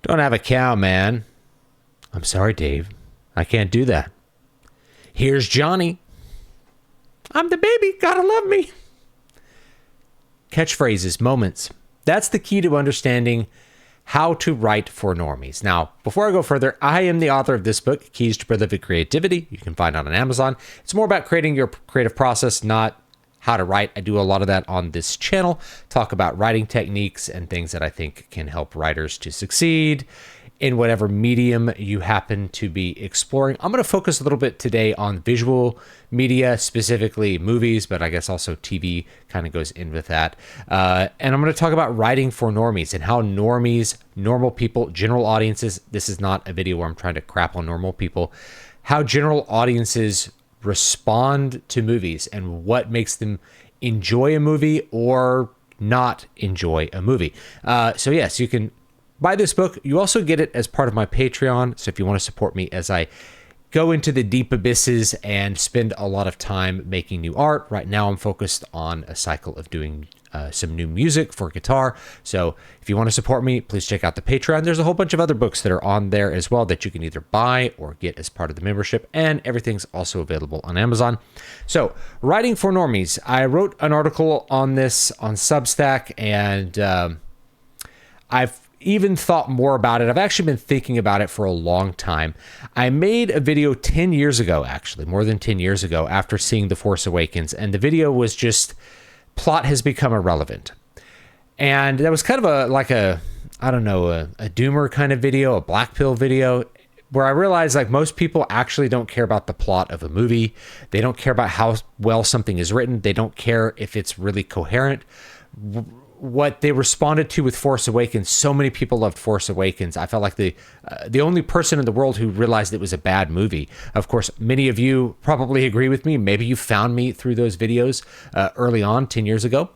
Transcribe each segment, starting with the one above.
Don't have a cow, man. I'm sorry, Dave. I can't do that. Here's Johnny. I'm the baby. Gotta love me. Catchphrases, moments. That's the key to understanding how to write for normies. Now, before I go further, I am the author of this book, Keys to Prolific Creativity. You can find it on Amazon. It's more about creating your creative process, not how to write. I do a lot of that on this channel, talk about writing techniques and things that I think can help writers to succeed in whatever medium you happen to be exploring. I'm going to focus a little bit today on visual media, specifically movies, but I guess also TV kind of goes in with that. And I'm going to talk about writing for normies and how normies, normal people, general audiences, this is not a video where I'm trying to crap on normal people, how general audiences respond to movies and what makes them enjoy a movie or not enjoy a movie. So yes, you can buy this book. You also get it as part of my Patreon. So if you want to support me as I go into the deep abysses and spend a lot of time making new art. Right now I'm focused on a cycle of doing some new music for guitar. So if you want to support me, please check out the Patreon. There's a whole bunch of other books that are on there as well that you can either buy or get as part of the membership, and everything's also available on Amazon. So writing for normies, I wrote an article on this on Substack, and I've even thought more about it. I've actually been thinking about it for a long time. I made a video 10 years ago, actually, more than 10 years ago, after seeing The Force Awakens, and the video was just, plot has become irrelevant. And that was kind of a doomer kind of video, a black pill video, where I realized like most people actually don't care about the plot of a movie. They don't care about how well something is written. They don't care if it's really coherent. What they responded to with Force Awakens, so many people loved Force Awakens. I felt like the only person in the world who realized it was a bad movie. Of course, many of you probably agree with me. Maybe you found me through those videos early on, 10 years ago.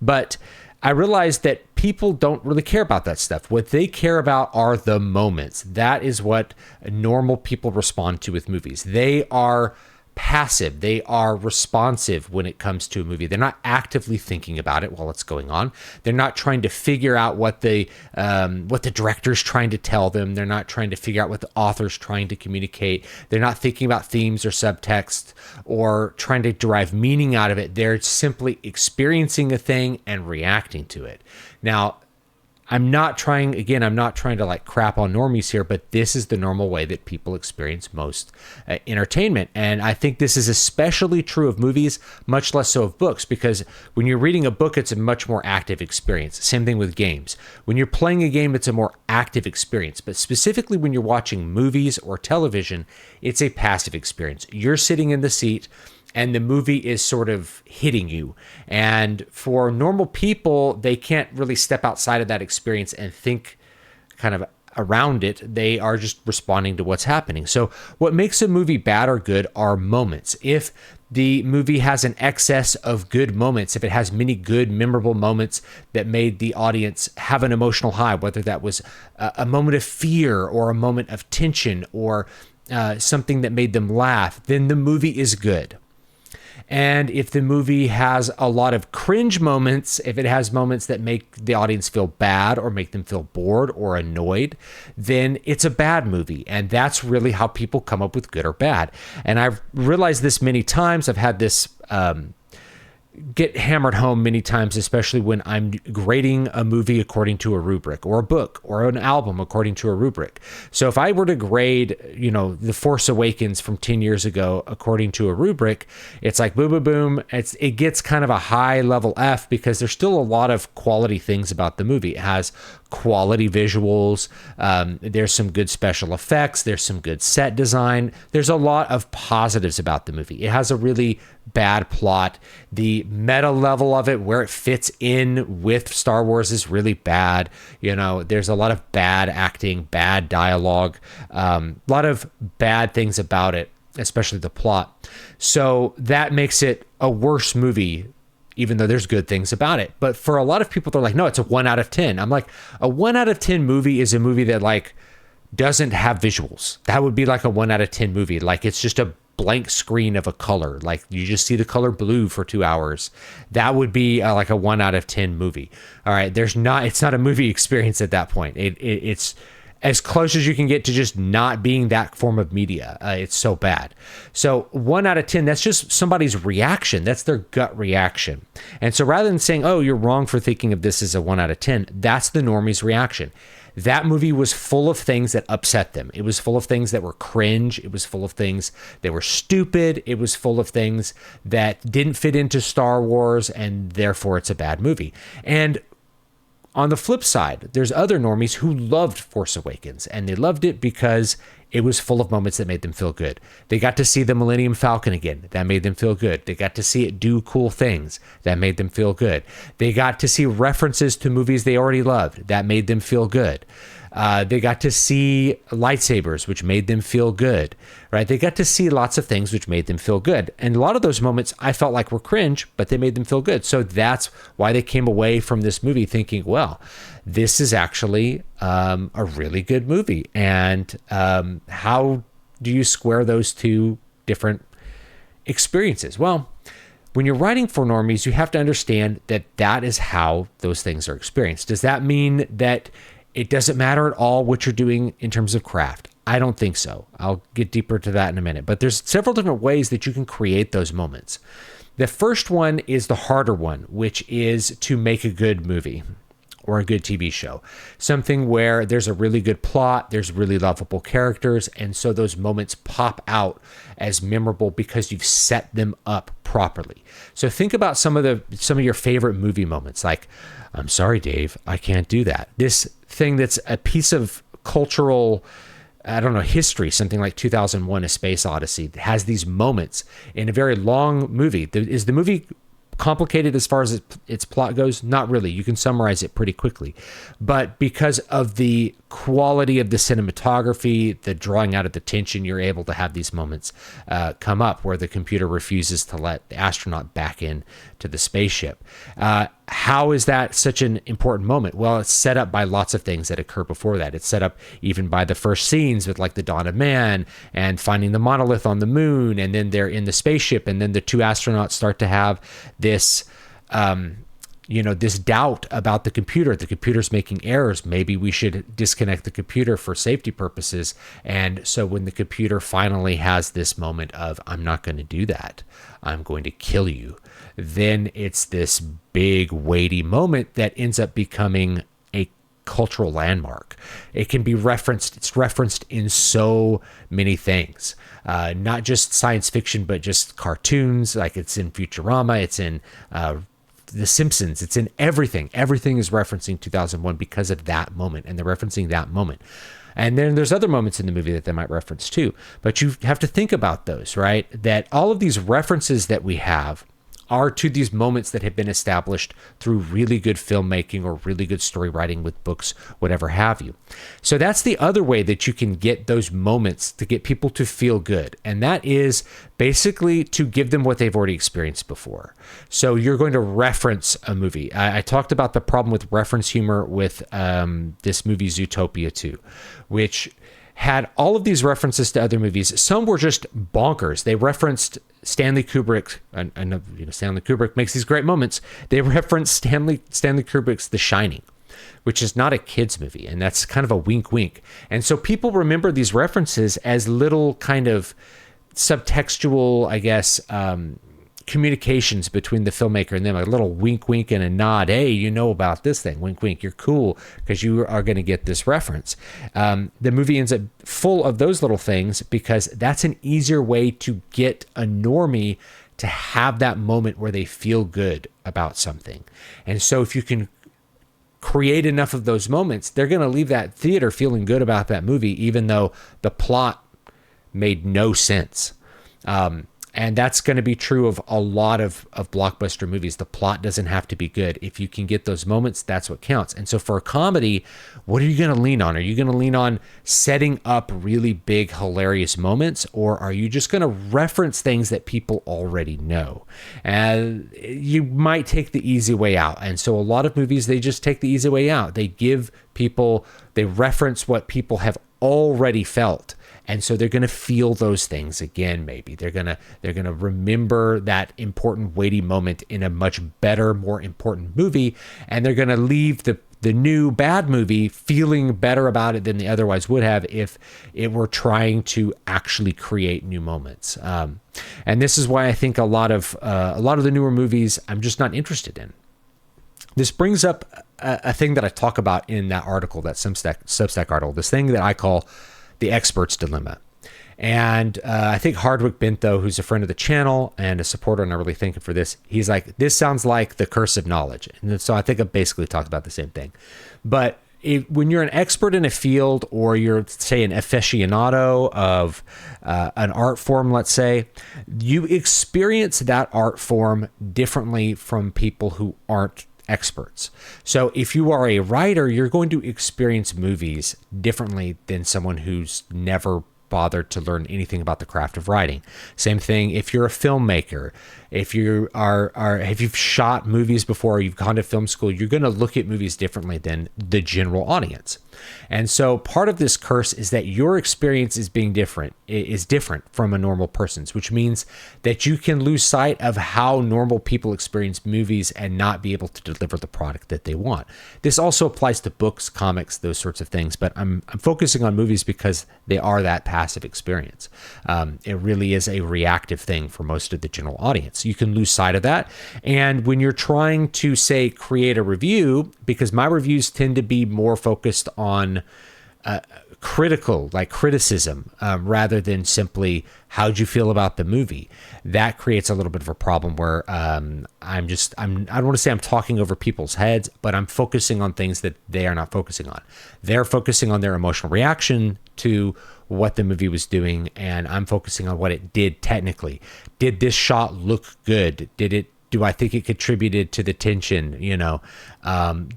But I realized that people don't really care about that stuff. What they care about are the moments. That is what normal people respond to with movies. They are passive. They are responsive when it comes to a movie. They're not actively thinking about it while it's going on. They're not trying to figure out what the director's trying to tell them. They're not trying to figure out what the author's trying to communicate. They're not thinking about themes or subtext or trying to derive meaning out of it. They're simply experiencing a thing and reacting to it. Now, I'm not trying to like crap on normies here, but this is the normal way that people experience most entertainment. And I think this is especially true of movies, much less so of books, because when you're reading a book, it's a much more active experience. Same thing with games. When you're playing a game, it's a more active experience. But specifically when you're watching movies or television, it's a passive experience. You're sitting in the seat and the movie is sort of hitting you. And for normal people, they can't really step outside of that experience and think kind of around it. They are just responding to what's happening. So what makes a movie bad or good are moments. If the movie has an excess of good moments, if it has many good, memorable moments that made the audience have an emotional high, whether that was a moment of fear or a moment of tension or something that made them laugh, then the movie is good. And if the movie has a lot of cringe moments, if it has moments that make the audience feel bad or make them feel bored or annoyed, then it's a bad movie. And that's really how people come up with good or bad. And I've realized this many times. I've had this get hammered home many times, especially when I'm grading a movie according to a rubric, or a book or an album according to a rubric. So if I were to grade, The Force Awakens from 10 years ago according to a rubric, it's like boom, boom, boom. It gets kind of a high level F because there's still a lot of quality things about the movie. It has quality visuals. There's some good special effects. There's some good set design. There's a lot of positives about the movie. It has a really bad plot. The meta level of it, where it fits in with Star Wars, is really bad. There's a lot of bad acting, bad dialogue, a lot of bad things about it, especially the plot. So that makes it a worse movie, even though there's good things about it. But for a lot of people, they're like, no, it's a 1 out of 10. I'm like, a 1 out of 10 movie is a movie that like doesn't have visuals. That would be like a 1 out of 10 movie. Like it's just a blank screen of a color. Like you just see the color blue for 2 hours. That would be like a 1 out of 10 movie. All right. It's not a movie experience at that point. It's as close as you can get to just not being that form of media. It's so bad. So 1 out of 10, that's just somebody's reaction. That's their gut reaction. And so rather than saying, oh, you're wrong for thinking of this as a 1 out of 10, that's the normie's reaction. That movie was full of things that upset them. It was full of things that were cringe. It was full of things that were stupid. It was full of things that didn't fit into Star Wars, and therefore it's a bad movie. And on the flip side, there's other normies who loved Force Awakens, and they loved it because it was full of moments that made them feel good. They got to see the Millennium Falcon again. That made them feel good. They got to see it do cool things. That made them feel good. They got to see references to movies they already loved. That made them feel good. They got to see lightsabers, which made them feel good, right? They got to see lots of things which made them feel good. And a lot of those moments I felt like were cringe, but they made them feel good. So that's why they came away from this movie thinking, well, this is actually a really good movie. And how do you square those two different experiences? Well, when you're writing for normies, you have to understand that that is how those things are experienced. Does that mean that it doesn't matter at all what you're doing in terms of craft? I don't think so. I'll get deeper to that in a minute. But there's several different ways that you can create those moments. The first one is the harder one, which is to make a good movie or a good TV show. Something where there's a really good plot, there's really lovable characters, and so those moments pop out as memorable because you've set them up properly. So think about some of your favorite movie moments, like, I'm sorry, Dave, I can't do that. This thing that's a piece of cultural, history, something like 2001: A Space Odyssey, has these moments in a very long movie. Is the movie complicated as far as its plot goes? Not really. You can summarize it pretty quickly. But because of the quality of the cinematography, the drawing out of the tension, you're able to have these moments come up where the computer refuses to let the astronaut back in to the spaceship. How is that such an important moment? Well, it's set up by lots of things that occur before that. It's set up even by the first scenes with like the dawn of man and finding the monolith on the moon, and then they're in the spaceship, and then the two astronauts start to have this this doubt about the computer. The computer's making errors. Maybe we should disconnect the computer for safety purposes. And so when the computer finally has this moment of, I'm not going to do that, I'm going to kill you, then it's this big, weighty moment that ends up becoming a cultural landmark. It can be referenced. It's referenced in so many things, not just science fiction, but just cartoons. Like it's in Futurama. It's in The Simpsons. It's in everything. Everything is referencing 2001 because of that moment, and they're referencing that moment. And then there's other moments in the movie that they might reference too. But you have to think about those, right? That all of these references that we have are to these moments that have been established through really good filmmaking or really good story writing with books, whatever have you. So that's the other way that you can get those moments to get people to feel good. And that is basically to give them what they've already experienced before. So you're going to reference a movie. I talked about the problem with reference humor with this movie Zootopia 2, which had all of these references to other movies. Some were just bonkers. They referenced Stanley Kubrick. I know, Stanley Kubrick makes these great moments. They referenced Stanley Kubrick's The Shining, which is not a kid's movie, and that's kind of a wink wink. And so people remember these references as little kind of subtextual, I guess, communications between the filmmaker and them, a little wink wink and a nod. Hey, you know about this thing, wink wink, you're cool because you are going to get this reference. The movie ends up full of those little things because that's an easier way to get a normie to have that moment where they feel good about something. And so if you can create enough of those moments, they're going to leave that theater feeling good about that movie, even though the plot made no sense. And that's going to be true of a lot of blockbuster movies. The plot doesn't have to be good. If you can get those moments, that's what counts. And so for a comedy, what are you going to lean on? Are you going to lean on setting up really big, hilarious moments? Or are you just going to reference things that people already know? And you might take the easy way out. And so a lot of movies, they just take the easy way out. They reference what people have already felt. And so they're going to feel those things again. Maybe they're going to remember that important, weighty moment in a much better, more important movie, and they're going to leave the the new bad movie feeling better about it than they otherwise would have if it were trying to actually create new moments. And this is why I think a lot of the newer movies I'm just not interested in. This brings up a thing that I talk about in that article, that Substack article, this thing that I call the expert's dilemma. And I think Hardwick Bentho, who's a friend of the channel and a supporter, and I really thank him for this, he's like, this sounds like the curse of knowledge. And so I think I basically talked about the same thing. But when you're an expert in a field, or you're, say, an aficionado of an art form, let's say, you experience that art form differently from people who aren't experts. So if you are a writer, you're going to experience movies differently than someone who's never bothered to learn anything about the craft of writing. Same thing if you're a filmmaker. If you if you've shot movies before, or you've gone to film school, you're going to look at movies differently than the general audience. And so part of this curse is that your experience is different from a normal person's, which means that you can lose sight of how normal people experience movies and not be able to deliver the product that they want. This also applies to books, comics, those sorts of things, but I'm focusing on movies because they are that passive experience. It really is a reactive thing for most of the general audience. You can lose sight of that. And when you're trying to, say, create a review, because my reviews tend to be more focused on criticism, rather than simply how'd you feel about the movie, that creates a little bit of a problem where I don't want to say I'm talking over people's heads, but I'm focusing on things that they are not focusing on. They're focusing on their emotional reaction to what the movie was doing, and I'm focusing on what it did technically. Did this shot look good? Do I think it contributed to the tension?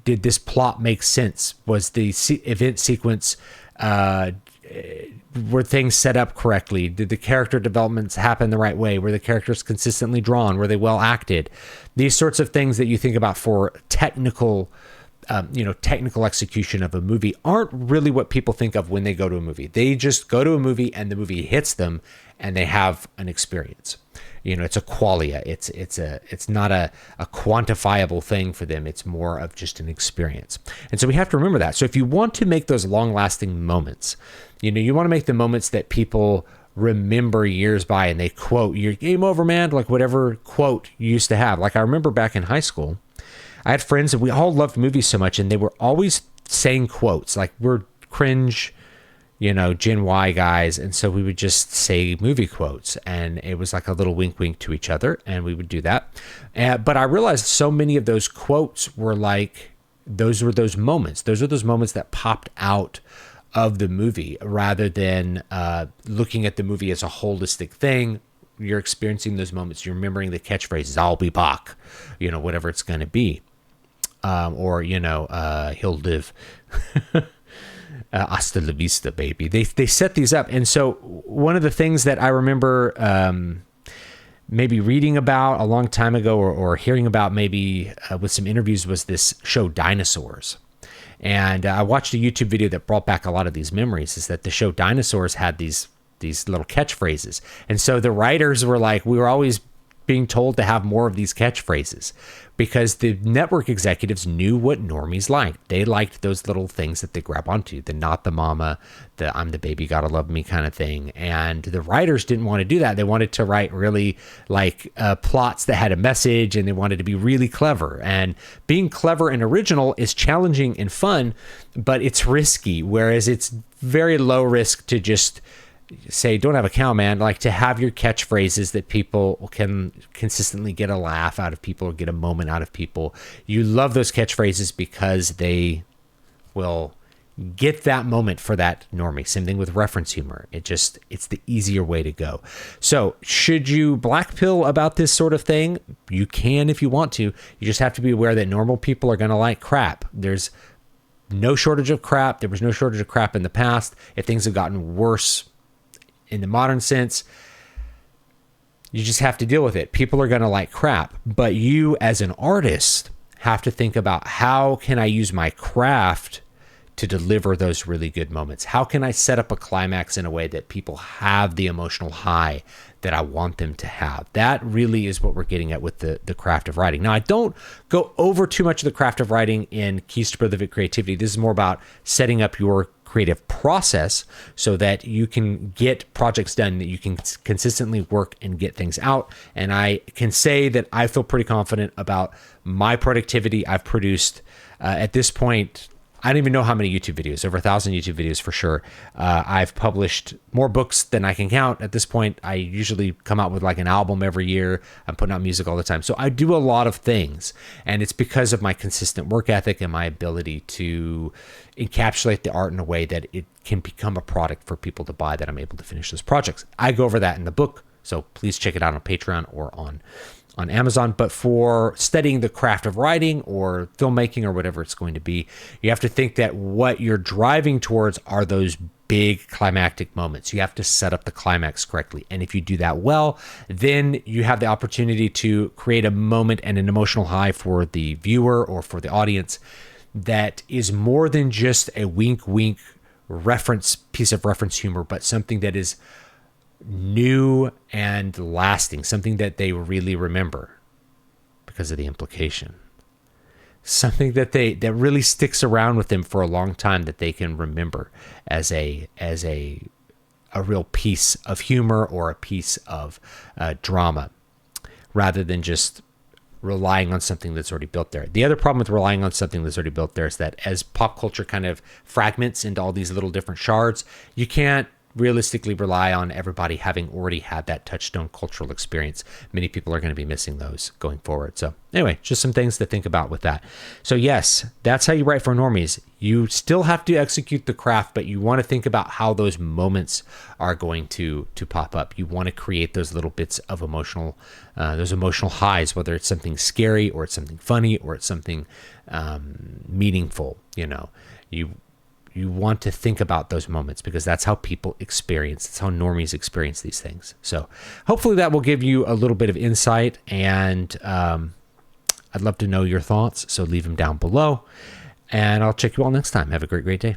Did this plot make sense? Was the event sequence, were things set up correctly? Did the character developments happen the right way? Were the characters consistently drawn? Were they well acted? These sorts of things that you think about for technical execution of a movie aren't really what people think of when they go to a movie. They just go to a movie and the movie hits them and they have an experience. It's a qualia. It's not a quantifiable thing for them. It's more of just an experience. And so we have to remember that. So if you want to make those long-lasting moments, you want to make the moments that people remember years by and they quote, "Your game over, man," like whatever quote you used to have. Like I remember back in high school, I had friends and we all loved movies so much, and they were always saying quotes. Like, we're cringe, Gen Y guys, and so we would just say movie quotes, and it was like a little wink wink to each other, and we would do that. But I realized so many of those quotes were like, those were those moments that popped out of the movie, rather than looking at the movie as a holistic thing. You're experiencing those moments, you're remembering the catchphrases, "I'll be back," whatever it's going to be. Or he'll live. Hasta la vista, baby. They set these up. And so one of the things that I remember maybe reading about a long time ago, or hearing about maybe with some interviews, was this show Dinosaurs. And I watched a YouTube video that brought back a lot of these memories, is that the show Dinosaurs had these little catchphrases. And so the writers were like, we were always being told to have more of these catchphrases, because the network executives knew what normies liked. They liked those little things that they grab onto, the "not the mama," the "I'm the baby, gotta love me" kind of thing. And the writers didn't want to do that. They wanted to write really plots that had a message, and they wanted to be really clever. And being clever and original is challenging and fun, but it's risky, whereas it's very low risk to just say, "Don't have a cow, man," like to have your catchphrases that people can consistently get a laugh out of people or get a moment out of people. You love those catchphrases because they will get that moment for that normie. Same thing with reference humor. It's the easier way to go. So should you black pill about this sort of thing? You can if you want to. You just have to be aware that normal people are going to like crap. There's no shortage of crap. There was no shortage of crap in the past. If things have gotten worse in the modern sense, you just have to deal with it. People are going to like crap, but you as an artist have to think about, how can I use my craft to deliver those really good moments? How can I set up a climax in a way that people have the emotional high that I want them to have? That really is what we're getting at with the craft of writing. Now, I don't go over too much of the craft of writing in Keys to Prolific Creativity. This is more about setting up your creative process so that you can get projects done, that you can consistently work and get things out. And I can say that I feel pretty confident about my productivity. I've produced, at this point, I don't even know how many YouTube videos, over 1,000 YouTube videos for sure. I've published more books than I can count at this point. I usually come out with like an album every year. I'm putting out music all the time. So I do a lot of things, and it's because of my consistent work ethic and my ability to encapsulate the art in a way that it can become a product for people to buy, that I'm able to finish those projects. I go over that in the book, so please check it out on Patreon or on Amazon. But for studying the craft of writing or filmmaking or whatever it's going to be, you have to think that what you're driving towards are those big climactic moments. You have to set up the climax correctly. And if you do that well, then you have the opportunity to create a moment and an emotional high for the viewer or for the audience that is more than just a wink, wink piece of reference humor, but something that is new and lasting, something that they really remember because of the implication, something that really sticks around with them for a long time, that they can remember as a real piece of humor or a piece of drama, rather than just relying on something that's already built there. The other problem with relying on something that's already built there is that as pop culture kind of fragments into all these little different shards, you can't realistically rely on everybody having already had that touchstone cultural experience. Many people are going to be missing those going forward. So anyway, just some things to think about with that. So yes, that's how you write for normies. You still have to execute the craft, but you want to think about how those moments are going to pop up. You want to create those little bits of those emotional highs, whether it's something scary or it's something funny or it's something meaningful. You want to think about those moments because that's how people experience, it's how normies experience these things. So hopefully that will give you a little bit of insight, and I'd love to know your thoughts. So leave them down below, and I'll check you all next time. Have a great day.